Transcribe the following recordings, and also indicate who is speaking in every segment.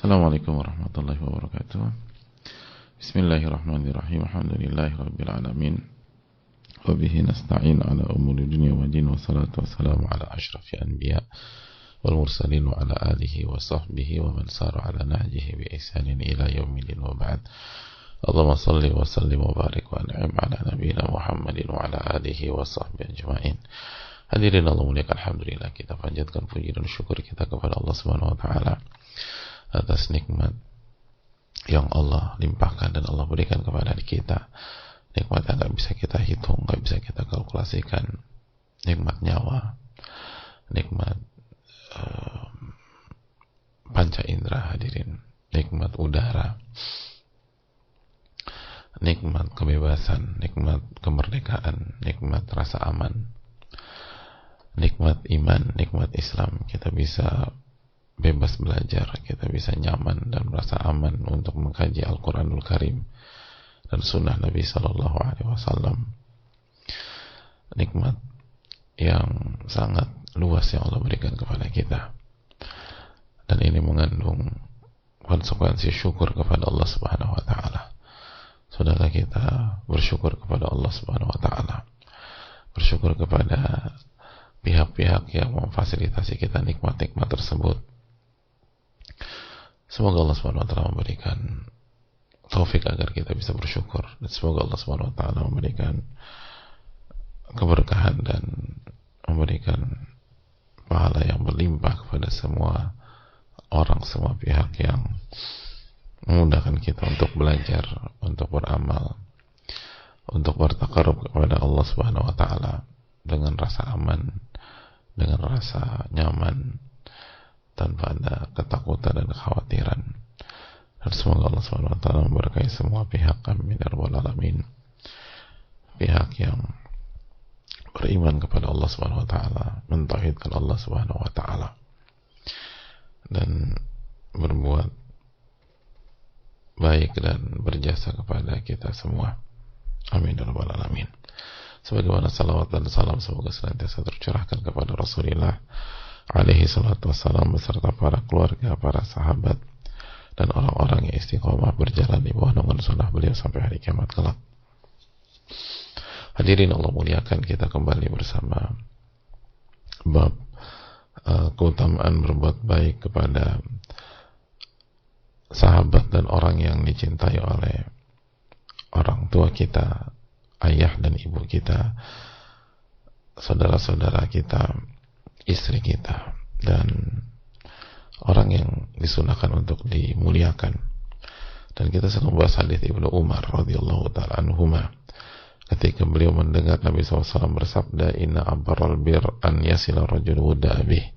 Speaker 1: Assalamualaikum warahmatullahi wabarakatuh. Bismillahirrahmanirrahim. Alhamdulillahi rabbil alamin. Wa bihi nasta'in ala umuri dunya wa din, wa salatu wassalamu ala asyrafil anbiya wal mursalin wa ala alihi wa sahbihi wa man sara ala nahjihi bi ihsanin ila yaumil wa ba'd. Allahumma salli wa sallim wa barik wa an'im ala nabiyyina Muhammadin wa ala alihi wa sahbihi ajma'in. Hadirin Allah muliakan, alhamdulillah kita panjatkan puji dan syukur kita kepada Allah Subhanahu wa taala atas nikmat yang Allah limpahkan dan Allah berikan kepada kita. Nikmat yang gak bisa kita hitung, gak bisa kita kalkulasikan. Nikmat nyawa, nikmat panca indera, hadirin, nikmat udara, nikmat kebebasan, nikmat kemerdekaan, nikmat rasa aman, nikmat iman, nikmat Islam. Kita bisa bebas belajar, kita bisa nyaman dan merasa aman untuk mengkaji Al-Quranul Karim dan Sunnah Nabi Sallallahu Alaihi Wasallam. Nikmat yang sangat luas yang Allah berikan kepada kita, dan ini mengandung konsekuensi syukur kepada Allah Subhanahu Wa Taala. Saudara, kita bersyukur kepada Allah Subhanahu Wa Taala, bersyukur kepada pihak-pihak yang memfasilitasi kita nikmat-nikmat tersebut. Semoga Allah Subhanahu Wa Taala memberikan taufik agar kita bisa bersyukur, dan semoga Allah Subhanahu Wa Taala memberikan keberkahan dan memberikan pahala yang berlimpah kepada semua orang, semua pihak yang memudahkan kita untuk belajar, untuk beramal, untuk bertakarub kepada Allah Subhanahu Wa Taala dengan rasa aman, dengan rasa nyaman, tanpa ada ketakutan dan kekhawatiran. Dan semoga Allah Subhanahu Wa Taala memberkahi semua pihak, amin ya rabbal alamin. Pihak yang beriman kepada Allah Subhanahu Wa Taala, mentauhidkan Allah Subhanahu Wa Taala, dan berbuat baik dan berjasa kepada kita semua, amin ya rabbal alamin. Sebagaimana salawat dan salam semoga senantiasa tercurahkan kepada Rasulullah alaihi salatu wassalam beserta para keluarga, para sahabat, dan orang-orang yang istiqomah berjalan di bawah naungan sunnah beliau sampai hari kiamat kelak. Hadirin Allah muliakan, kita kembali bersama bab keutamaan berbuat baik kepada sahabat dan orang yang dicintai oleh orang tua kita, ayah dan ibu kita, saudara-saudara kita, istri kita, dan orang yang disunahkan untuk dimuliakan. Dan kita sedang bahas hadis Ibnu Umar radhiyallahu ta'ala anhuma, ketika beliau mendengar Nabi SAW bersabda, inna abbaral bir an yasila rajul wuda abih,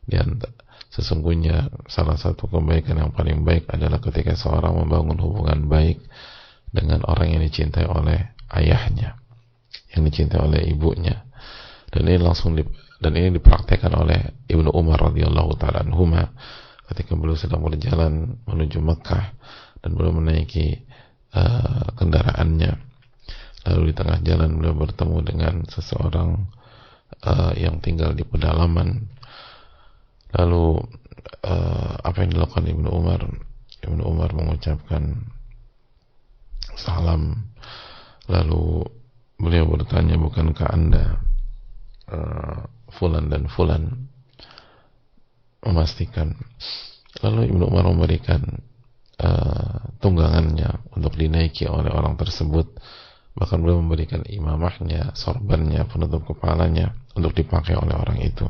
Speaker 1: dan sesungguhnya salah satu kebaikan yang paling baik adalah ketika seorang membangun hubungan baik dengan orang yang dicintai oleh ayahnya, yang dicintai oleh ibunya. Dan ini dipraktekkan oleh Ibnu Umar radhiyallahu ta'ala anhuma ketika beliau sedang berjalan menuju Mekah dan beliau menaiki kendaraannya. Lalu di tengah jalan beliau bertemu dengan seseorang yang tinggal di pedalaman. Lalu apa yang dilakukan Ibnu Umar? Ibnu Umar mengucapkan salam. Lalu beliau bertanya, bukankah anda fulan dan fulan? Memastikan. Lalu Ibnu Umar memberikan tunggangannya untuk dinaiki oleh orang tersebut. Bahkan beliau memberikan imamahnya, sorbannya, penutup kepalanya untuk dipakai oleh orang itu.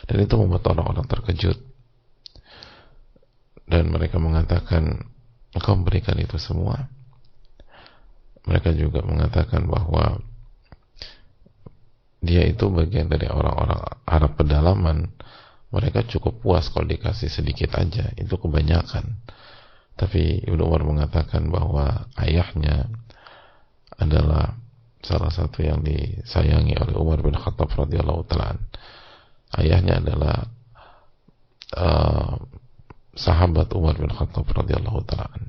Speaker 1: Dan itu membuat orang-orang terkejut, dan mereka mengatakan, engkau memberikan itu semua? Mereka juga mengatakan bahwa dia itu bagian dari orang-orang Arab pedalaman. Mereka cukup puas kalau dikasih sedikit aja, itu kebanyakan. Tapi Ibnu Umar mengatakan bahwa ayahnya adalah salah satu yang disayangi oleh Umar bin Khattab radhiyallahu ta'ala. Ayahnya adalah sahabat Umar bin Khattab radhiyallahu ta'ala.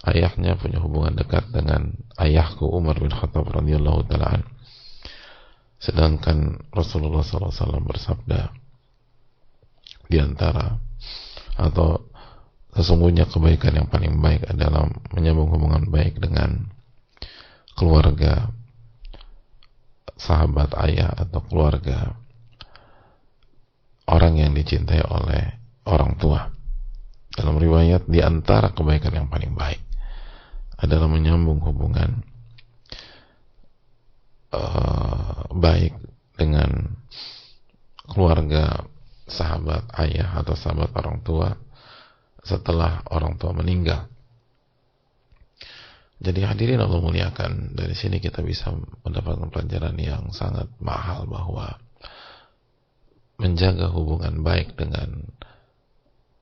Speaker 1: Ayahnya punya hubungan dekat dengan ayahku Umar bin Khattab radhiyallahu ta'ala. Sedangkan Rasulullah SAW bersabda, di antara atau sesungguhnya kebaikan yang paling baik adalah menyambung hubungan baik dengan keluarga, sahabat ayah, atau keluarga orang yang dicintai oleh orang tua. Dalam riwayat, di antara kebaikan yang paling baik adalah menyambung hubungan baik dengan keluarga, sahabat ayah atau sahabat orang tua setelah orang tua meninggal. Jadi hadirin Allah muliakan, dari sini kita bisa mendapatkan pelajaran yang sangat mahal bahwa menjaga hubungan baik dengan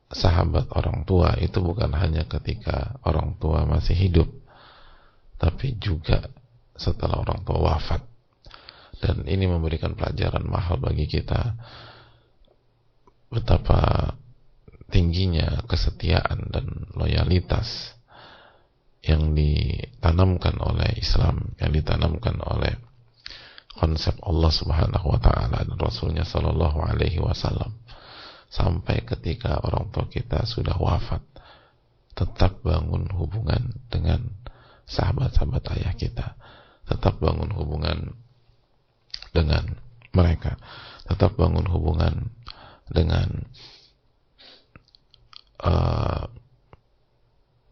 Speaker 1: sahabat orang tua itu bukan hanya ketika orang tua masih hidup, tapi juga setelah orang tua wafat. Dan ini memberikan pelajaran mahal bagi kita betapa tingginya kesetiaan dan loyalitas yang ditanamkan oleh Islam, yang ditanamkan oleh konsep Allah Subhanahu wa ta'ala dan Rasulnya Sallallahu Alaihi Wasallam. Sampai ketika orang tua kita sudah wafat, tetap bangun hubungan dengan sahabat-sahabat ayah kita, tetap bangun hubungan dengan mereka, tetap bangun hubungan dengan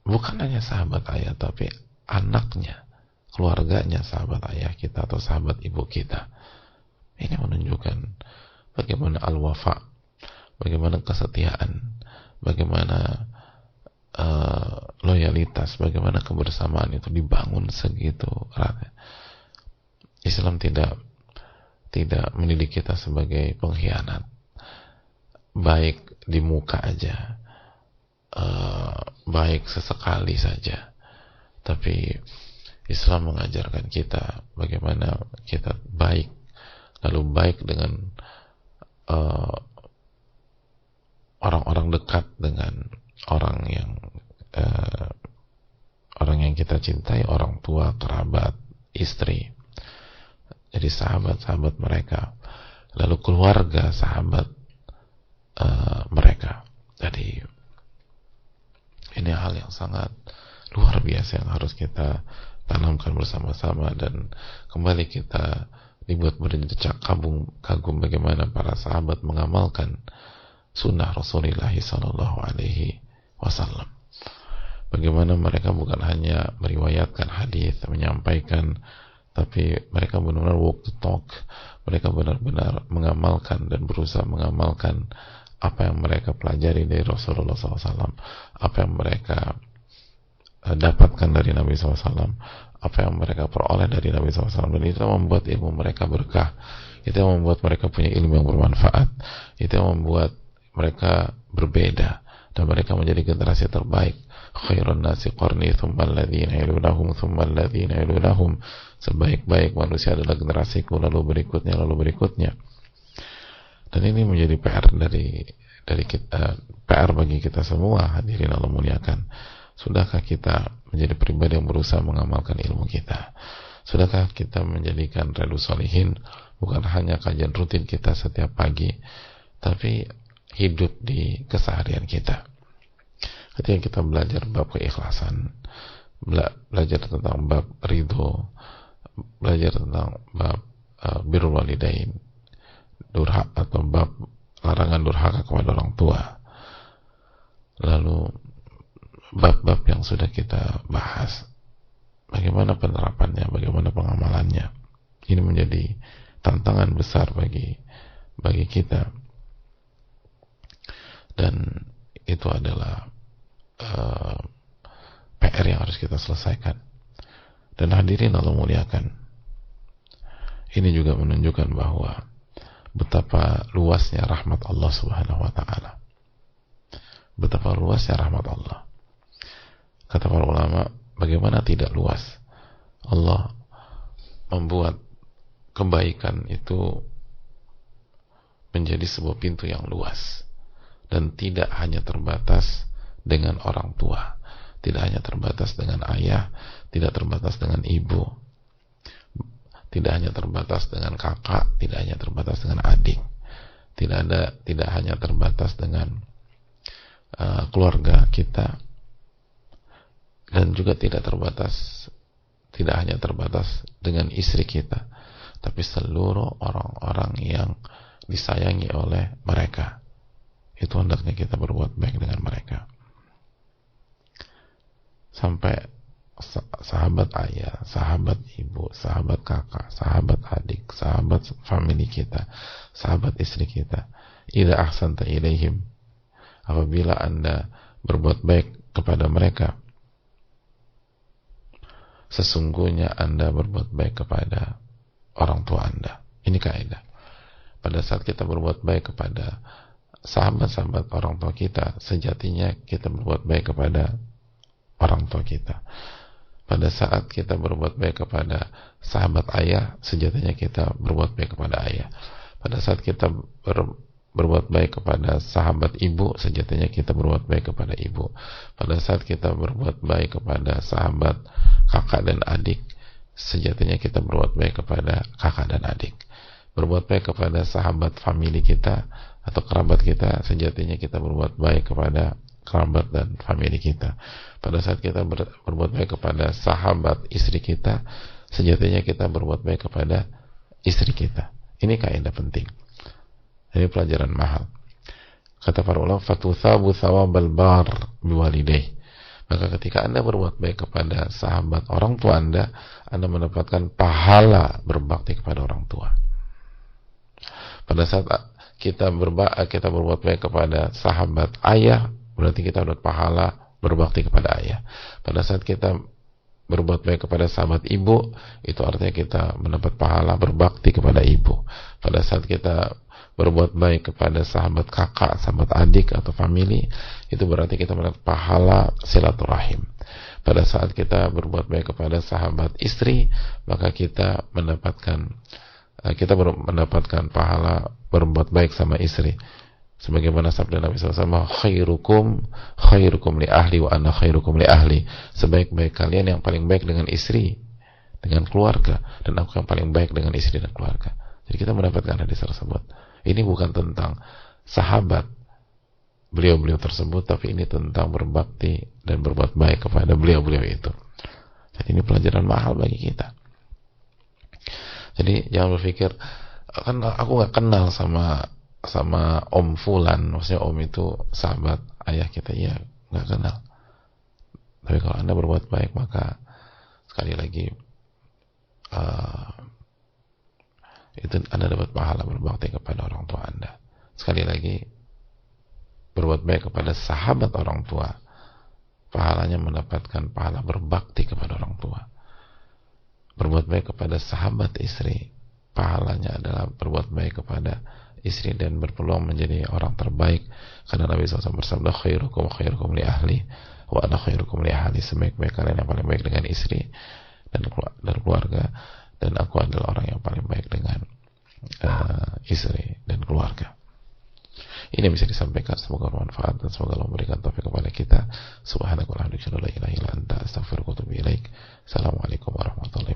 Speaker 1: bukan hanya sahabat ayah, tapi anaknya, keluarganya sahabat ayah kita atau sahabat ibu kita. Ini menunjukkan bagaimana al-wafa, bagaimana kesetiaan, bagaimana loyalitas, bagaimana kebersamaan itu dibangun segitu erat. Islam tidak mendidik kita sebagai pengkhianat, baik di muka aja, baik sesekali saja, tapi Islam mengajarkan kita bagaimana kita baik, lalu baik dengan orang-orang dekat, dengan orang yang kita cintai, orang tua, kerabat, istri, jadi sahabat-sahabat mereka, lalu keluarga, sahabat mereka. Jadi ini hal yang sangat luar biasa yang harus kita tanamkan bersama-sama, dan kembali kita dibuat berdecak kagum bagaimana para sahabat mengamalkan sunnah Rasulullah Sallallahu Alaihi Wasallam. Bagaimana mereka bukan hanya meriwayatkan hadis, menyampaikan, tapi mereka benar-benar walk the talk. Mereka benar-benar mengamalkan dan berusaha mengamalkan apa yang mereka pelajari dari Rasulullah SAW, apa yang mereka dapatkan dari Nabi SAW, apa yang mereka peroleh dari Nabi SAW, dan itu membuat ilmu mereka berkah, itu yang membuat mereka punya ilmu yang bermanfaat, itu yang membuat mereka berbeda, dan mereka menjadi generasi terbaik. Khairun nasi qarni thumma alladhina yalunahum thumma alladhina yalunahum, sebaik-baik manusia adalah generasiku, lalu berikutnya. Dan ini menjadi PR dari kita, PR bagi kita semua, hadirin Allah muliakan. Sudahkah kita menjadi pribadi yang berusaha mengamalkan ilmu kita? Sudahkah kita menjadikan Riyadhus Shalihin bukan hanya kajian rutin kita setiap pagi, tapi hidup di keseharian kita? Ketika kita belajar bab keikhlasan, belajar tentang bab ridho, belajar tentang bab birrul walidain, atau bab larangan durhaka kepada orang tua, lalu bab-bab yang sudah kita bahas, bagaimana penerapannya, bagaimana pengamalannya, ini menjadi tantangan besar bagi kita, dan itu adalah PR yang harus kita selesaikan. Dan hadirin Allah muliakan, ini juga menunjukkan bahwa betapa luasnya rahmat Allah Subhanahu wa ta'ala, betapa luasnya rahmat Allah. Kata para ulama, bagaimana tidak luas? Allah membuat kebaikan itu menjadi sebuah pintu yang luas, dan tidak hanya terbatas dengan orang tua, tidak hanya terbatas dengan ayah, tidak terbatas dengan ibu, tidak hanya terbatas dengan kakak, tidak hanya terbatas dengan adik, tidak hanya terbatas dengan keluarga kita, dan juga tidak hanya terbatas dengan istri kita, tapi seluruh orang-orang yang disayangi oleh mereka. Itu hendaknya kita berbuat baik dengan mereka. Sampai sahabat ayah, sahabat ibu, sahabat kakak, sahabat adik, sahabat family kita, sahabat istri kita. Idza ahsanta ilaihim, apabila Anda berbuat baik kepada mereka, sesungguhnya Anda berbuat baik kepada orang tua Anda. Ini kaidah. Pada saat kita berbuat baik kepada sahabat-sahabat orang tua kita, sejatinya kita berbuat baik kepada orang tua kita. Pada saat kita berbuat baik kepada sahabat ayah, sejatinya kita berbuat baik kepada ayah. Pada saat kita berbuat baik kepada sahabat ibu, sejatinya kita berbuat baik kepada ibu. Pada saat kita berbuat baik kepada sahabat kakak dan adik, sejatinya kita berbuat baik kepada kakak dan adik. Berbuat baik kepada sahabat famili kita atau kerabat kita, sejatinya kita berbuat baik kepada kerabat dan famili kita. Pada saat kita berbuat baik kepada sahabat istri kita, sejatinya kita berbuat baik kepada istri kita. Ini kaidah penting. Ini pelajaran mahal. Kata para ulama, fatuthabu thawabal bar biwalidayh. Maka ketika Anda berbuat baik kepada sahabat orang tua Anda mendapatkan pahala berbakti kepada orang tua. Pada saat kita berbuat baik kepada sahabat ayah, berarti kita dapat pahala berbakti kepada ayah. Pada saat kita berbuat baik kepada sahabat ibu, itu artinya kita mendapat pahala berbakti kepada ibu. Pada saat kita berbuat baik kepada sahabat kakak, sahabat adik atau famili, itu berarti kita mendapat pahala silaturahim. Pada saat kita berbuat baik kepada sahabat istri, maka kita mendapatkan pahala berbuat baik sama istri. Sebagaimana sabda Nabi SAW, khairukum li ahli wa ana khairukum li ahli. Sebaik-baik kalian yang paling baik dengan istri, dengan keluarga, dan aku yang paling baik dengan istri dan keluarga. Jadi kita mendapatkan hadis tersebut. Ini bukan tentang sahabat beliau-beliau tersebut, tapi ini tentang berbakti dan berbuat baik kepada beliau-beliau itu. Jadi ini pelajaran mahal bagi kita. Jadi jangan berpikir, kan aku gak kenal sama Om Fulan, maksudnya Om itu sahabat ayah kita, ya nggak kenal. Tapi kalau Anda berbuat baik, maka sekali lagi itu Anda dapat pahala berbakti kepada orang tua Anda. Sekali lagi, berbuat baik kepada sahabat orang tua, pahalanya mendapatkan pahala berbakti kepada orang tua. Berbuat baik kepada sahabat istri, pahalanya adalah berbuat baik kepada istri dan berpeluang menjadi orang terbaik, karena Nabi SAW bersabda, khairukum li ahli wa ana khairukum li ahli. Sebaik-baik kalian yang paling baik dengan istri dan keluarga, dan aku adalah orang yang paling baik dengan istri dan keluarga. Ini bisa disampaikan, semoga bermanfaat dan semoga Allah memberikan taufik kepada kita. Subhanakallahumma wa bihamdika, la ilaha illa anta, astaghfiruka wa atubu ilaik. Assalamualaikum warahmatullahi wabarakatuh.